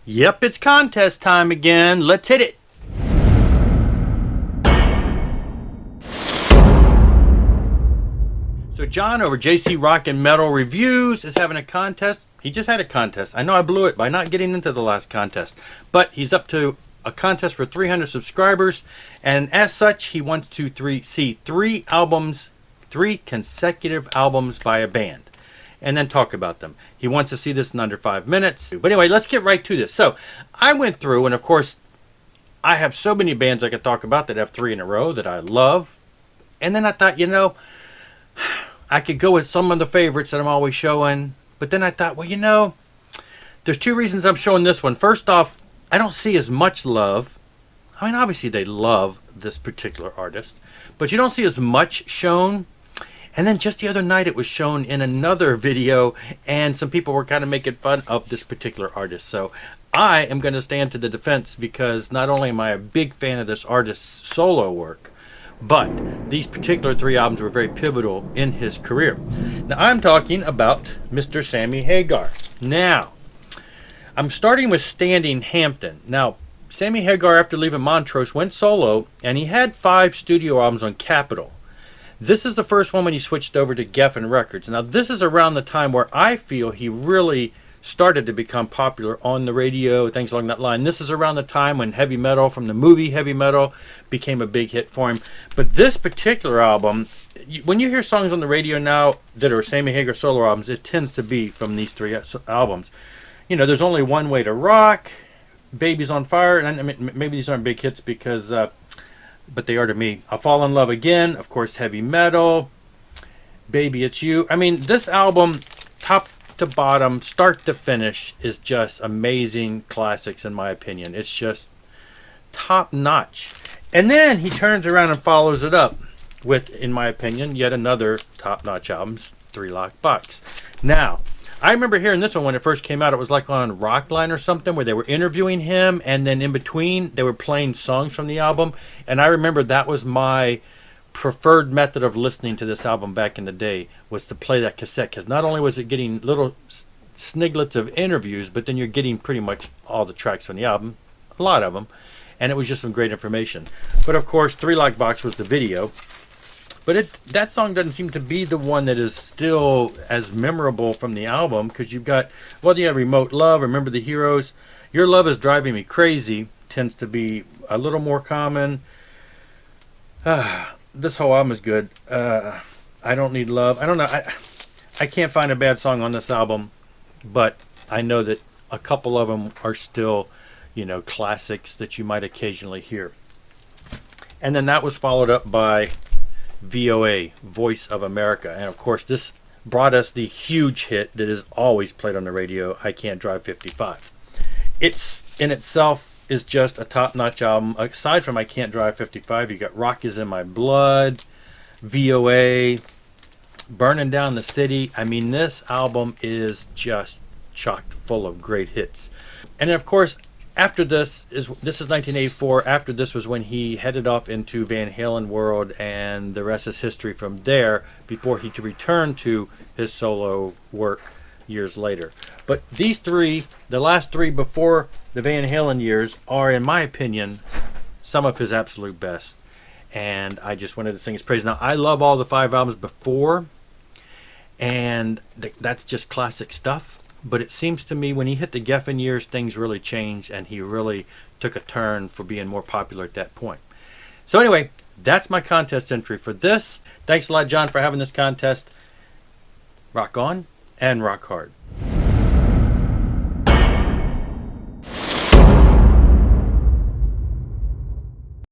Yep, it's contest time again. Let's hit it. So John over JC Rock and Metal Reviews is having a contest. He just had a contest. I know I blew it by not getting into the last contest, but he's up to a contest for 300 subscribers, and as such, he wants to see three consecutive albums by a band, and then talk about them. He wants to see this in under 5 minutes. But anyway, let's get right to this. So I went through, and of course, I have so many bands I could talk about that have three in a row that I love. And then I thought, I could go with some of the favorites that I'm always showing. But then I thought, there's two reasons I'm showing this one. First off, I don't see as much love. I mean, obviously they love this particular artist, but you don't see as much shown. And then just the other night it was shown in another video, and some people were kind of making fun of this particular artist. So I am going to stand to the defense, because not only am I a big fan of this artist's solo work, but these particular three albums were very pivotal in his career. Now I'm talking about Mr. Sammy Hagar. Now, I'm starting with Standing Hampton. Now, Sammy Hagar, after leaving Montrose, went solo, and he had 5 studio albums on Capitol. This is the first one when he switched over to Geffen Records. Now, this is around the time where I feel he really started to become popular on the radio, things along that line. This is around the time when Heavy Metal, from the movie Heavy Metal, became a big hit for him. But this particular album, when you hear songs on the radio now that are Sammy Hagar solo albums, it tends to be from these 3 albums. There's only one way to rock, Baby's on Fire, and I mean, maybe these aren't big hits because, but they are to me. I'll Fall in Love Again, of course, Heavy Metal, Baby It's You. I mean, this album, top to bottom, start to finish, is just amazing classics in my opinion. It's just top notch. And then he turns around and follows it up with, in my opinion, yet another top notch album, Three Lock Box. Now, I remember hearing this one when it first came out. It was like on Rockline or something, where they were interviewing him, and then in between they were playing songs from the album. And I remember that was my preferred method of listening to this album back in the day, was to play that cassette, because not only was it getting little sniglets of interviews, but then you're getting pretty much all the tracks from the album, a lot of them, and it was just some great information. But of course, Three Lock Box was the video. But that song doesn't seem to be the one that is still as memorable from the album, because you've got, Remote Love, Remember the Heroes, Your Love Is Driving Me Crazy tends to be a little more common. This whole album is good. I Don't Need Love. I don't know. I can't find a bad song on this album, but I know that a couple of them are still, classics that you might occasionally hear. And then that was followed up by VOA, Voice of America. And of course, this brought us the huge hit that is always played on the radio, I Can't Drive 55. It's in itself is just a top-notch album. Aside from I Can't Drive 55, you got Rock Is in My Blood, VOA, Burning Down the City. I mean, this album is just chock full of great hits. And of course, after this is 1984. After this was when he headed off into Van Halen world, and the rest is history from there, before he returned to his solo work years later. But these three, the last 3 before the Van Halen years, are, in my opinion, some of his absolute best. And I just wanted to sing his praise. Now, I love all the 5 albums before, and that's just classic stuff. But it seems to me when he hit the Geffen years, things really changed, and he really took a turn for being more popular at that point. So anyway, that's my contest entry for this. Thanks a lot, John, for having this contest. Rock on and rock hard.